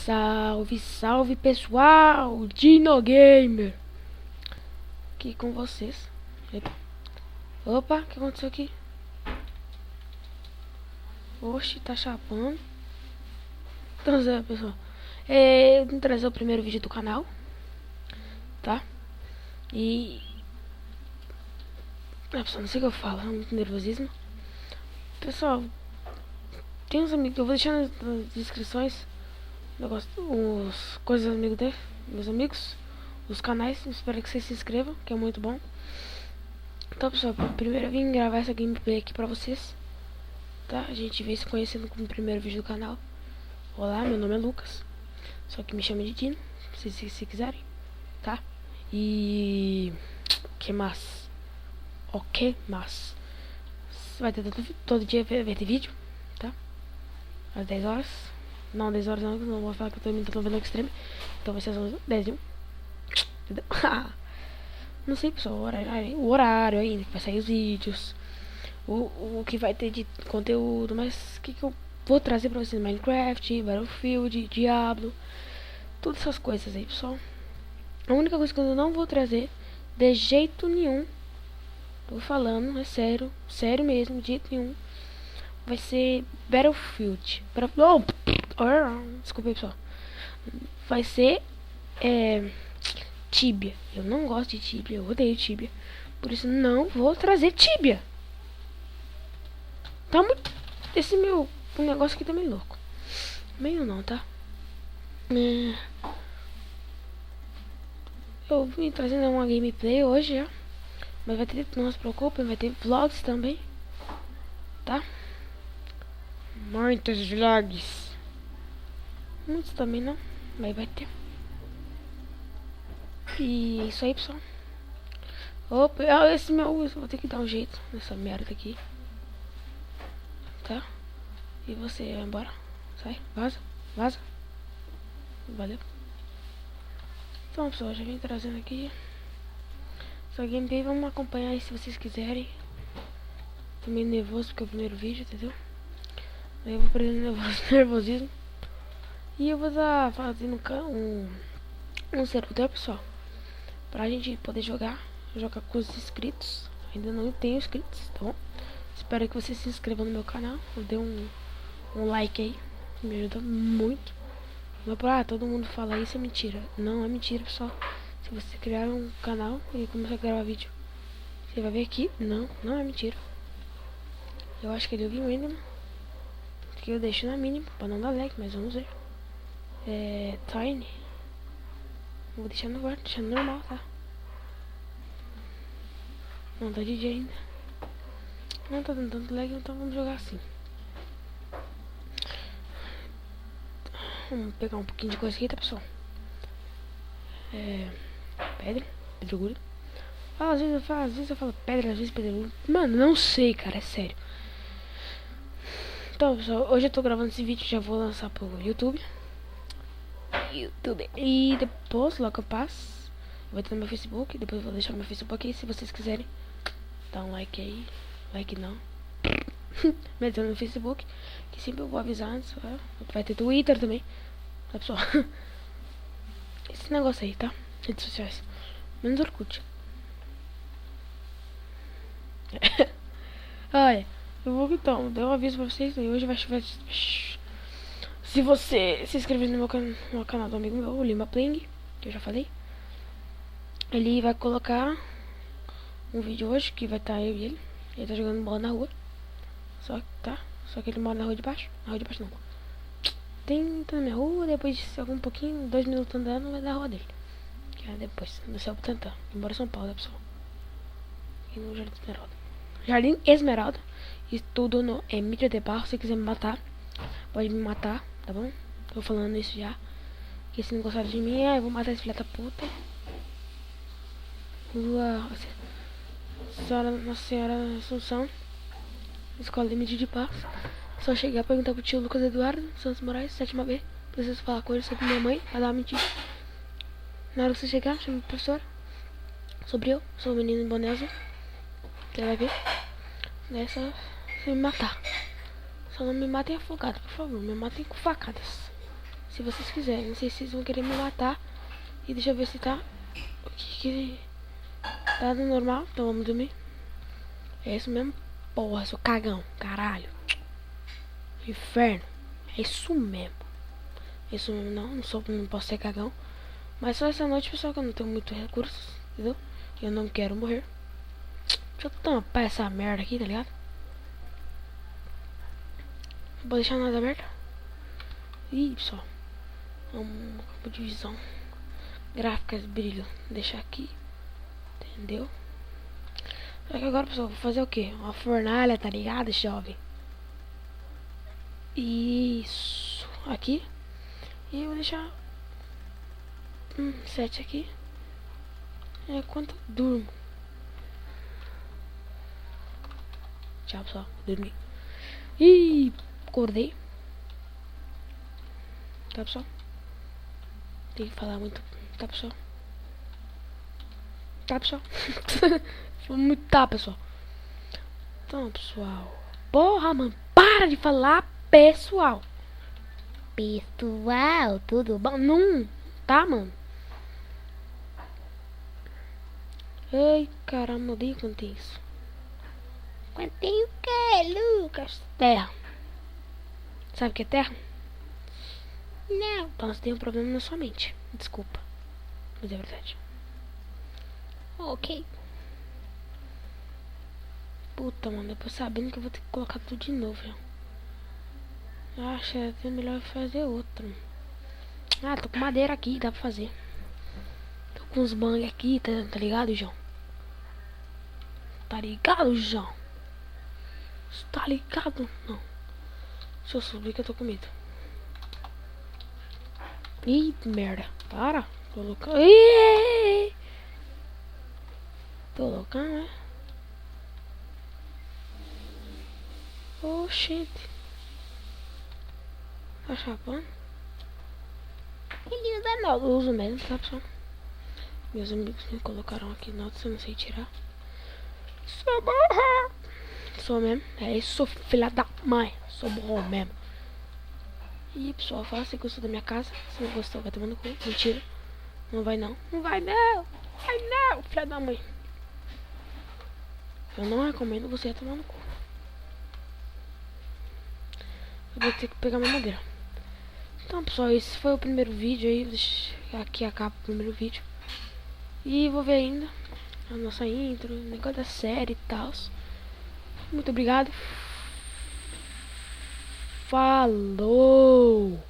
Salve, salve pessoal, Dino Gamer aqui com vocês. Opa, o que aconteceu aqui? Oxi, tá chapando. Então, pessoal, eu vim trazer o primeiro vídeo do canal, tá? E pessoal, não sei o que eu falo, é muito nervosismo. Pessoal, tem uns amigos, eu vou deixar nas descrições negócio, os coisas dos amigos dele, meus amigos, os canais. Espero que vocês se inscrevam, que é muito bom. Então, pessoal, primeiro eu vim gravar essa gameplay aqui pra vocês, tá? A gente veio se conhecendo com o primeiro vídeo do canal. Olá, meu nome é Lucas, só que me chama de Dino, se quiserem, tá? E que mais? Ok, mas vai ter todo dia vai ter vídeo, tá? Às 10 horas. Não, 10 horas não vou falar que eu tô imitando novela extreme. Então vai ser às 10 h entendeu? Não sei, pessoal, o horário ainda que vai sair os vídeos, o que vai ter de conteúdo, mas o que eu vou trazer pra vocês: Minecraft, Battlefield, Diablo, todas essas coisas aí, pessoal. A única coisa que eu não vou trazer de jeito nenhum, tô falando, é sério, sério mesmo, de jeito nenhum, vai ser Battlefield. Desculpa aí, pessoal. Vai ser Tibia. Eu não gosto de Tibia, eu odeio Tibia. Por isso não vou trazer Tibia. Tá muito... Esse meu negócio aqui tá meio louco. Meio não, tá? Eu vim trazendo uma gameplay hoje, já. Mas vai ter, não se preocupem, vai ter vlogs também, tá? Muitos vlogs. Muitos também não, mas vai ter. E é isso aí, pessoal. Opa, esse meu... Vou ter que dar um jeito nessa merda aqui, tá? E você vai embora. Sai, vaza, vaza. Valeu. Então, pessoal, já vim trazendo aqui essa gameplay. Vamos acompanhar aí se vocês quiserem. Tô meio nervoso porque é o primeiro vídeo, entendeu? Aí eu vou perdendo nervosismo. E eu vou estar fazendo um servidor, pessoal, pra gente poder jogar com os inscritos. Ainda não tenho inscritos, tá bom? Espero que você se inscreva no meu canal, dê um like aí, me ajuda muito. Não é todo mundo fala isso, é mentira. Não é mentira, pessoal. Se você criar um canal e começar a gravar vídeo, você vai ver aqui, não é mentira. Eu acho que ele ouviu ainda, né? Que eu deixo na mínima pra não dar lag, mas vamos ver. Tiny. Vou deixar no guarda, deixando normal, tá? Não tá DJ ainda. Não tá dando tanto lag, então vamos jogar assim. Vamos pegar um pouquinho de coisa aqui, tá, pessoal? Pedregulho. Às vezes eu falo pedra, às vezes pedregulho. Mano, não sei, cara, é sério. Então, pessoal, hoje eu tô gravando esse vídeo, já vou lançar pro YouTube. E depois, logo eu passo, vai ter no meu Facebook. Depois eu vou deixar meu Facebook aí, se vocês quiserem. Dá um like aí. Like não. Mas no Facebook, que sempre eu vou avisar antes. Vai ter Twitter também, tá, pessoal? Esse negócio aí, tá? Redes sociais. Menos Orkut. Eu vou então, dei um aviso pra vocês. Hoje vai chover. Se você se inscrever no meu canal do amigo meu, o Lima Pling, que eu já falei, ele vai colocar um vídeo hoje que vai estar eu e ele. Ele tá jogando bola na rua. Só que ele mora na rua de baixo. Na rua de baixo não. Tá na minha rua, depois de algum pouquinho, 2 minutos andando, vai dar a rua dele. Que é depois, no céu pro Tantã. Embora São Paulo, né, pessoal? E no Jardim Esmeralda. Jardim Esmeralda. Estudo no Emília de Barro. Se quiser me matar, pode me matar, tá bom? Tô falando isso já. Que se não gostar de mim, eu vou matar esse filho da puta. Nossa Senhora Assunção, Escola Emília de Barros. Só chegar a perguntar pro tio Lucas Eduardo Santos Moraes, 7ª B. Preciso falar com ele sobre minha mãe. Vai dar uma mentira. Na hora que você chegar, chama o professor. Sobre eu, sou o menino em boné azul. Você vai ver. É só você me matar. Só não me matem afogado, por favor. Me matem com facadas. Se vocês quiserem. Não sei se vocês vão querer me matar. E deixa eu ver se tá... O que tá no normal. Então vamos dormir. É isso mesmo. Porra, seu cagão. Caralho. Inferno. É isso mesmo. É isso mesmo, não posso ser cagão. Mas só essa noite, pessoal, que eu não tenho muitos recursos. Entendeu? Eu não quero morrer. Deixa eu tampar essa merda aqui, tá ligado? Não vou deixar nada aberto. Ih, pessoal. Campo de visão. Gráficas, brilho. Deixar aqui. Entendeu? Só que agora, pessoal, vou fazer o quê? Uma fornalha, tá ligado, jovem? Isso. Aqui. E eu vou deixar 7 aqui. É quanto eu durmo. Tchau, pessoal. Dormi. Ih, acordei. Tá, pessoal? Tem que falar muito. Tá, pessoal? Tá, pessoal? Muito tá, pessoal. Então, pessoal. Porra, mano. Para de falar, pessoal. Pessoal, tudo bom? Não. Tá, mano? Ai, caramba, eu odeio quando tem isso. Quando tem o que, Lucas? Terra. Sabe o que é terra? Não. Então você tem um problema na sua mente. Desculpa. Mas é verdade. Ok. Puta, mano. Depois sabendo que eu vou ter que colocar tudo de novo, já. Acho que é melhor fazer outra. Ah, tô com madeira aqui, dá pra fazer. Tô com uns bang aqui, tá ligado, João? Tá ligado, João? Tá ligado? Não. Deixa eu subir que eu tô com medo. Ih, merda. Para. Tô loucão. Ih! Tô loucão, né? Oxente. Tá chapando? Ele usa não. Eu uso mesmo, tá, pessoal? Meus amigos me colocaram aqui notas, eu não sei tirar. Sou burro. Sou mesmo. É isso, sou filha da mãe. Sou burro mesmo. E pessoal, fala se gostou da minha casa. Se não gostou, vai tomar no cu. Mentira. Não vai não. Não vai não. Vai não, filha da mãe. Eu não recomendo você ir tomar no cu. Eu vou ter que pegar minha madeira. Então, pessoal, esse foi o primeiro vídeo aí. Aqui acaba o primeiro vídeo. E vou ver ainda a nossa intro, o negócio da série e tal. Muito obrigado. Falou!